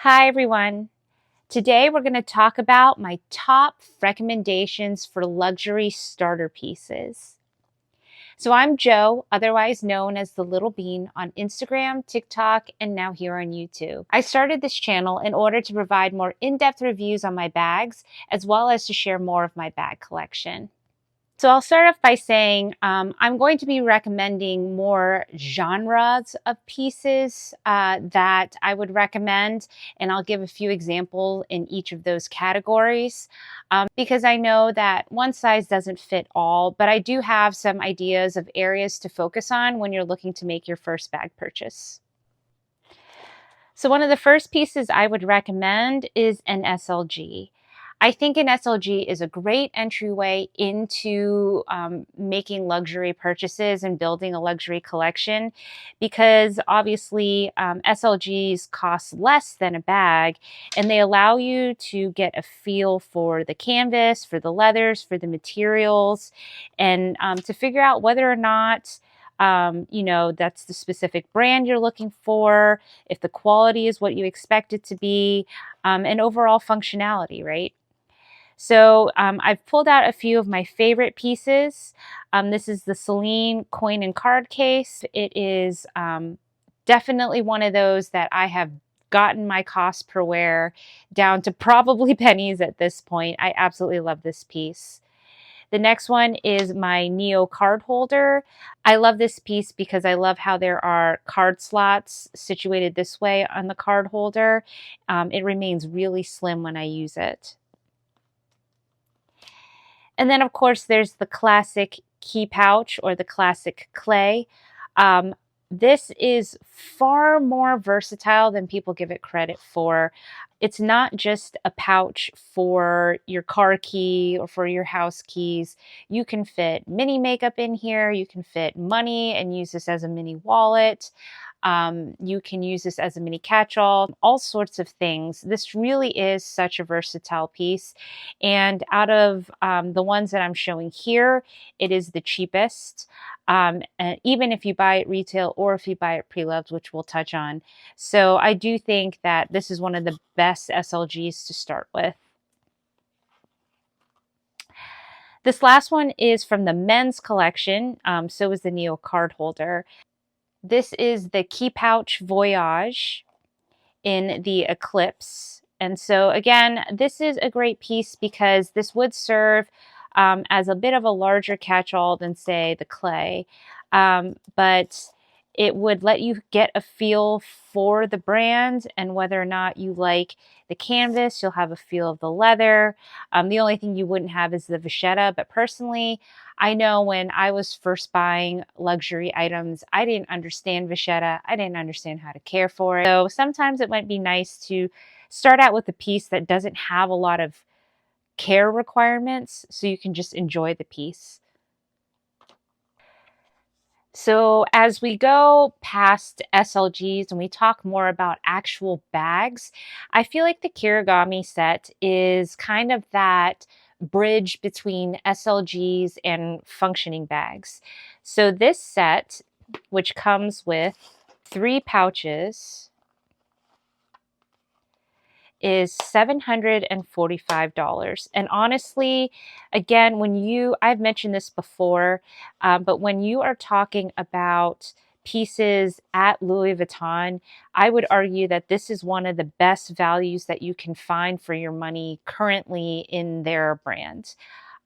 Hi everyone. Today we're going to talk about my top recommendations for luxury starter pieces. So I'm Jo, otherwise known as the Little Bean on Instagram, TikTok, and now here on YouTube. I started this channel in order to provide more in-depth reviews on my bags, as well as to share more of my bag collection. So I'll start off by saying I'm going to be recommending more genres of pieces that I would recommend, and I'll give a few examples in each of those categories because I know that one size doesn't fit all, but I do have some ideas of areas to focus on when you're looking to make your first bag purchase. So one of the first pieces I would recommend is an SLG. I think an SLG is a great entryway into making luxury purchases and building a luxury collection because obviously SLGs cost less than a bag and they allow you to get a feel for the canvas, for the leathers, for the materials, and to figure out whether or not that's the specific brand you're looking for, if the quality is what you expect it to be, and overall functionality, right? So I've pulled out a few of my favorite pieces. This is the Celine coin and card case. It is definitely one of those that I have gotten my cost per wear down to probably pennies at this point. I absolutely love this piece. The next one is my Neo card holder. I love this piece because I love how there are card slots situated this way on the card holder. It remains really slim when I use it. And then, of course, there's the classic key pouch or the classic clay. This is far more versatile than people give it credit for. It's not just a pouch for your car key or for your house keys. You can fit mini makeup in here. You can fit money and use this as a mini wallet. You can use this as a mini catch-all, all sorts of things. This really is such a versatile piece. And out of the ones that I'm showing here, it is the cheapest. And even if you buy it retail or if you buy it pre-loved, which we'll touch on. So I do think that this is one of the best SLGs to start with. This last one is from the men's collection. So is the Neo card holder. This is the Key Pouch Voyage in the Eclipse. And so again, this is a great piece because this would serve as a bit of a larger catch-all than, say, the clay. But it would let you get a feel for the brand and whether or not you like the canvas. You'll have a feel of the leather. The only thing you wouldn't have is the vachetta. But personally, I know when I was first buying luxury items, I didn't understand vachetta. I didn't understand how to care for it. So sometimes it might be nice to start out with a piece that doesn't have a lot of care requirements so you can just enjoy the piece. So as we go past SLGs and we talk more about actual bags, I feel like the Kirigami set is kind of that bridge between SLGs and functioning bags. So this set, which comes with 3 pouches, is $745. And honestly, again, I've mentioned this before, but when you are talking about pieces at Louis Vuitton, I would argue that this is one of the best values that you can find for your money currently in their brand.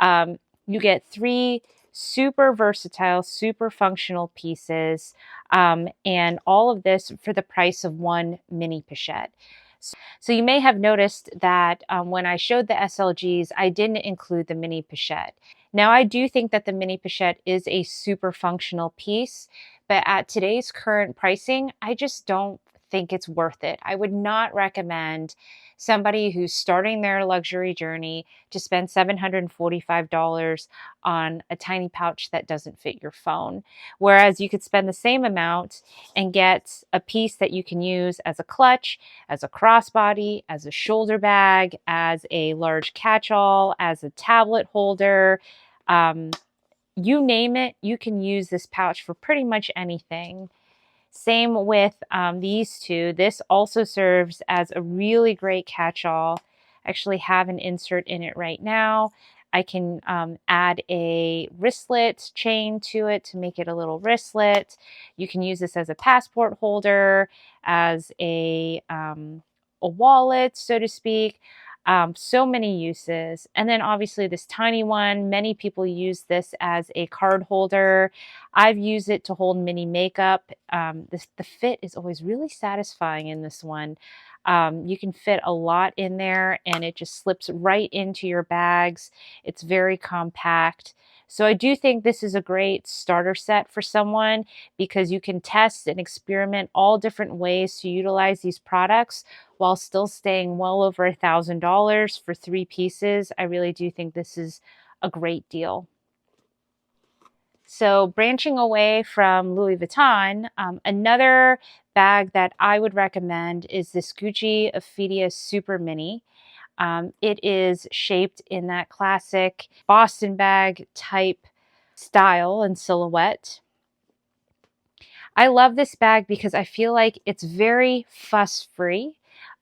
You get 3 super versatile, super functional pieces, and all of this for the price of 1 mini pochette. So you may have noticed that when I showed the SLGs, I didn't include the mini pochette. Now, I do think that the mini pochette is a super functional piece, but at today's current pricing, I just don't think it's worth it. I would not recommend somebody who's starting their luxury journey to spend $745 on a tiny pouch that doesn't fit your phone. Whereas you could spend the same amount and get a piece that you can use as a clutch, as a crossbody, as a shoulder bag, as a large catch-all, as a tablet holder. You name it, you can use this pouch for pretty much anything. Same with these two. This also serves as a really great catch-all. I actually have an insert in it right now. I can add a wristlet chain to it to make it a little wristlet. You can use this as a passport holder, as a wallet, so to speak. So many uses. And then obviously this tiny one, many people use this as a card holder. I've used it to hold mini makeup. The fit is always really satisfying in this one. You can fit a lot in there and it just slips right into your bags. It's very compact. So I do think this is a great starter set for someone because you can test and experiment all different ways to utilize these products while still staying well over $1,000 for 3 pieces. I really do think this is a great deal. So branching away from Louis Vuitton, another bag that I would recommend is this Gucci Ophidia Super Mini. It is shaped in that classic Boston bag type style and silhouette. I love this bag because I feel like it's very fuss-free.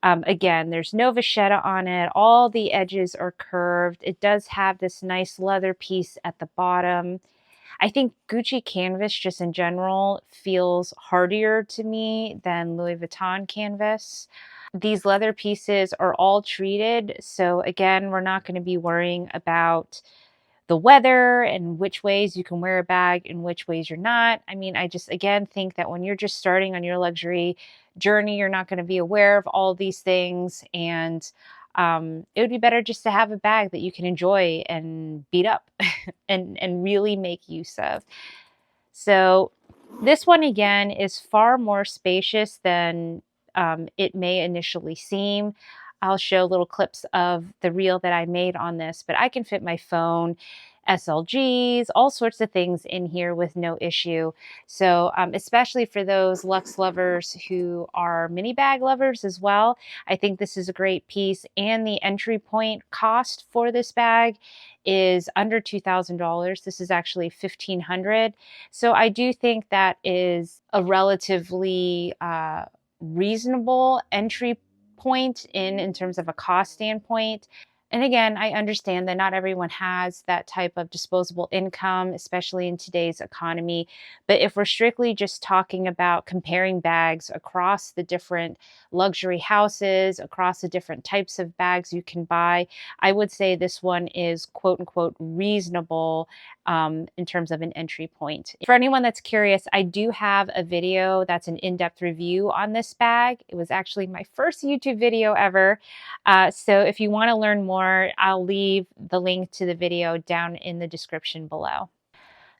Again, there's no vachetta on it. All the edges are curved. It does have this nice leather piece at the bottom. I think Gucci canvas just in general feels hardier to me than Louis Vuitton canvas. These leather pieces are all treated. So again, we're not going to be worrying about the weather and which ways you can wear a bag and which ways you're not. I mean, I just, again, think that when you're just starting on your luxury journey, you're not going to be aware of all these things. And it would be better just to have a bag that you can enjoy and beat up and really make use of. So this one, again, is far more spacious than it may initially seem. I'll show little clips of the reel that I made on this, but I can fit my phone, SLGs, all sorts of things in here with no issue. So especially for those luxe lovers who are mini bag lovers as well, I think this is a great piece. And the entry point cost for this bag is under $2,000. This is actually $1,500. So I do think that is a relatively reasonable entry point in terms of a cost standpoint. And again, I understand that not everyone has that type of disposable income, especially in today's economy. But if we're strictly just talking about comparing bags across the different luxury houses, across the different types of bags you can buy, I would say this one is quote unquote reasonable in terms of an entry point. For anyone that's curious, I do have a video that's an in-depth review on this bag. It was actually my first YouTube video ever. So if you want to learn more, I'll leave the link to the video down in the description below.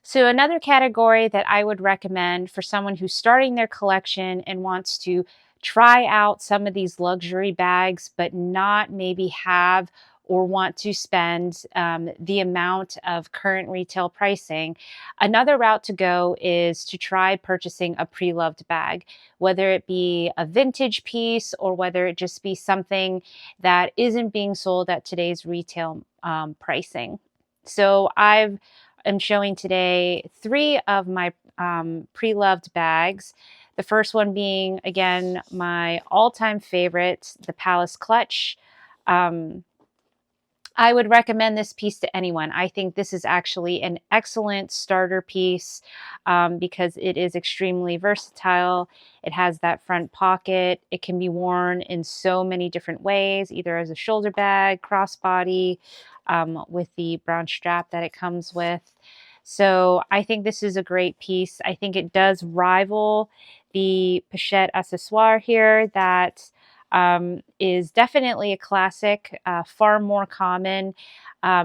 So another category that I would recommend for someone who's starting their collection and wants to try out some of these luxury bags, but not maybe have or want to spend the amount of current retail pricing, another route to go is to try purchasing a pre-loved bag, whether it be a vintage piece or whether it just be something that isn't being sold at today's retail pricing. So I'm showing today 3 of my pre-loved bags. The first one being, again, my all-time favorite, the Palace Clutch. I would recommend this piece to anyone. I think this is actually an excellent starter piece because it is extremely versatile. It has that front pocket. It can be worn in so many different ways, either as a shoulder bag, crossbody, with the brown strap that it comes with. So I think this is a great piece. I think it does rival the pochette accessoire here that is definitely a classic, far more common.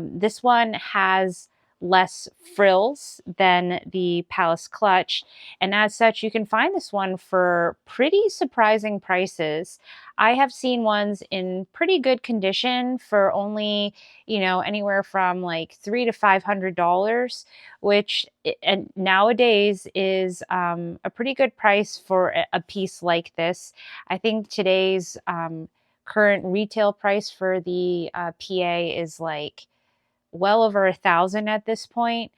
This one has less frills than the Palace Clutch, and as such you can find this one for pretty surprising prices. I have seen ones in pretty good condition for only, you know, anywhere from like $300 to $500, which and nowadays is a pretty good price for a piece like this. I think today's current retail price for the PA is like well over $1,000 at this point.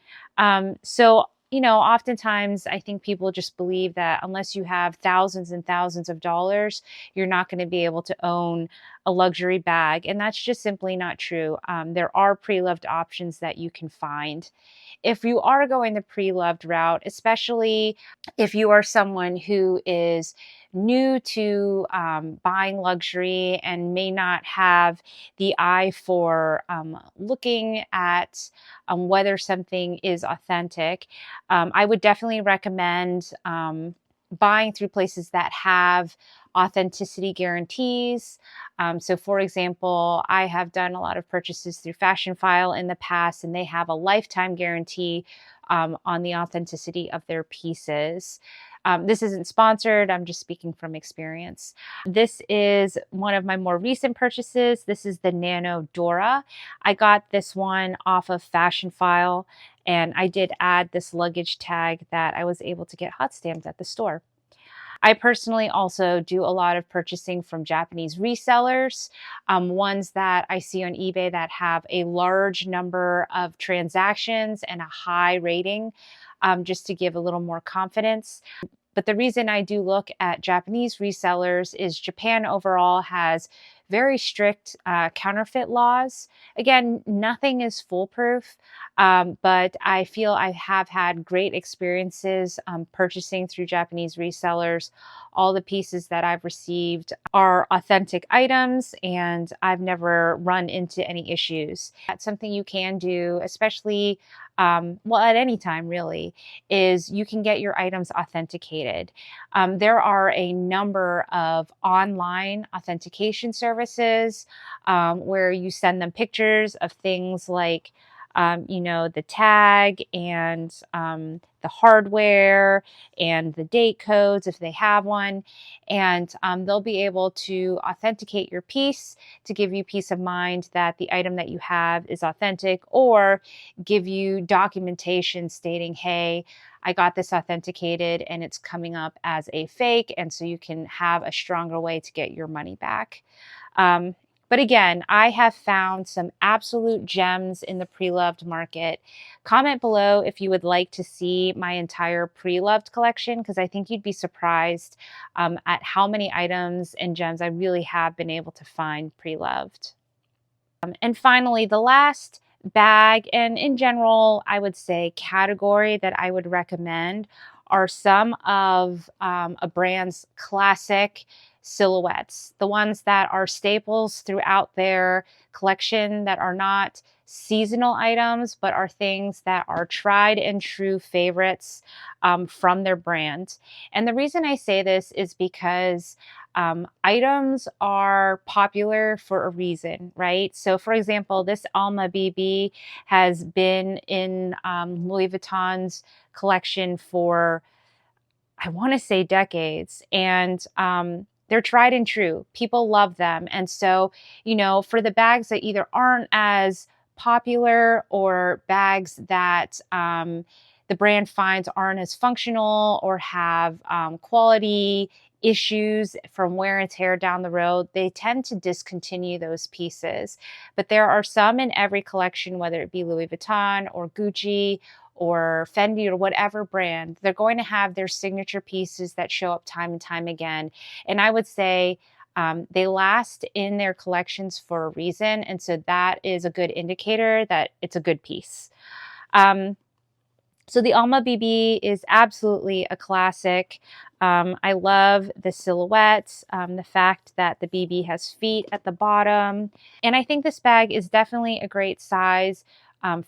So, oftentimes I think people just believe that unless you have thousands and thousands of dollars, you're not going to be able to own a luxury bag. And that's just simply not true. There are pre-loved options that you can find. If you are going the pre-loved route, especially if you are someone who is new to buying luxury and may not have the eye for looking at whether something is authentic, I would definitely recommend buying through places that have authenticity guarantees. So for example, I have done a lot of purchases through Fashion File in the past, and they have a lifetime guarantee on the authenticity of their pieces. This isn't sponsored, I'm just speaking from experience. This is one of my more recent purchases. This is the Nano Dora. I got this one off of Fashion File, and I did add this luggage tag that I was able to get hot stamped at the store. I personally also do a lot of purchasing from Japanese resellers, ones that I see on eBay that have a large number of transactions and a high rating, just to give a little more confidence. But the reason I do look at Japanese resellers is Japan overall has very strict counterfeit laws. Again, nothing is foolproof, but I feel I have had great experiences purchasing through Japanese resellers. All the pieces that I've received are authentic items, and I've never run into any issues. That's something you can do, especially well, at any time really, is you can get your items authenticated. There are a number of online authentication services where you send them pictures of things like, the tag and the hardware and the date codes if they have one. And they'll be able to authenticate your piece to give you peace of mind that the item that you have is authentic, or give you documentation stating, hey, I got this authenticated and it's coming up as a fake. And so you can have a stronger way to get your money back. But again, I have found some absolute gems in the pre-loved market. Comment below if you would like to see my entire pre-loved collection, because I think you'd be surprised at how many items and gems I really have been able to find pre-loved. And finally, the last bag, and in general, I would say category that I would recommend, are some of a brand's classic silhouettes, the ones that are staples throughout their collection, that are not seasonal items, but are things that are tried and true favorites from their brand. And the reason I say this is because items are popular for a reason, right? So for example, this Alma BB has been in Louis Vuitton's collection for, I want to say, decades. And they're tried and true. People love them. And so, for the bags that either aren't as popular, or bags that the brand finds aren't as functional, or have quality issues from wear and tear down the road, they tend to discontinue those pieces. But there are some in every collection, whether it be Louis Vuitton or Gucci or Fendi or whatever brand, they're going to have their signature pieces that show up time and time again. And I would say they last in their collections for a reason. And so that is a good indicator that it's a good piece. So the Alma BB is absolutely a classic. I love the silhouette, the fact that the BB has feet at the bottom. And I think this bag is definitely a great size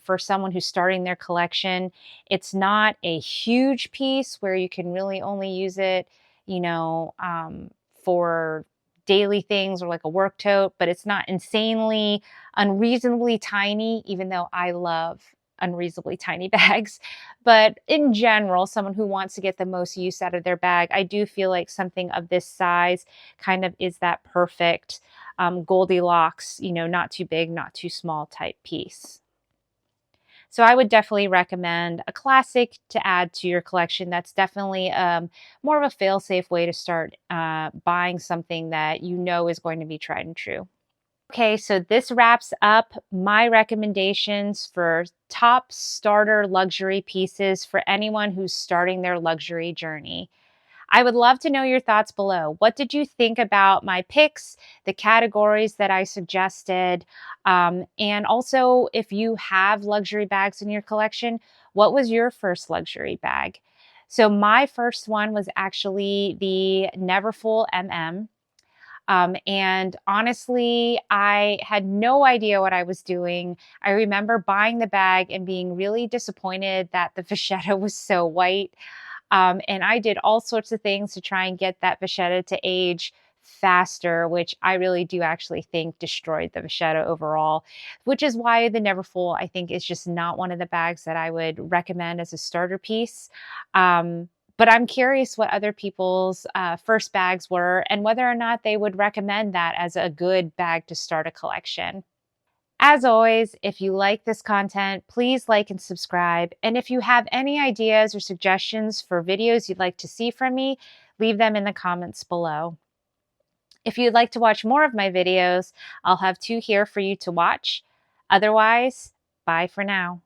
for someone who's starting their collection. It's not a huge piece where you can really only use it, for daily things or like a work tote, but it's not insanely, unreasonably tiny, even though I love unreasonably tiny bags. But in general, someone who wants to get the most use out of their bag, I do feel like something of this size kind of is that perfect Goldilocks, not too big, not too small type piece. So I would definitely recommend a classic to add to your collection. That's definitely more of a fail-safe way to start buying something that is going to be tried and true. Okay, so this wraps up my recommendations for top starter luxury pieces for anyone who's starting their luxury journey. I would love to know your thoughts below. What did you think about my picks, the categories that I suggested? And also, if you have luxury bags in your collection, what was your first luxury bag? So, my first one was actually the Neverfull MM. And honestly, I had no idea what I was doing. I remember buying the bag and being really disappointed that the vachetta was so white. And I did all sorts of things to try and get that vachetta to age faster, which I really do actually think destroyed the vachetta overall, which is why the Neverfull, I think, is just not one of the bags that I would recommend as a starter piece. But I'm curious what other people's first bags were and whether or not they would recommend that as a good bag to start a collection. As always, if you like this content, please like and subscribe. And if you have any ideas or suggestions for videos you'd like to see from me, leave them in the comments below. If you'd like to watch more of my videos, I'll have two here for you to watch. Otherwise, bye for now.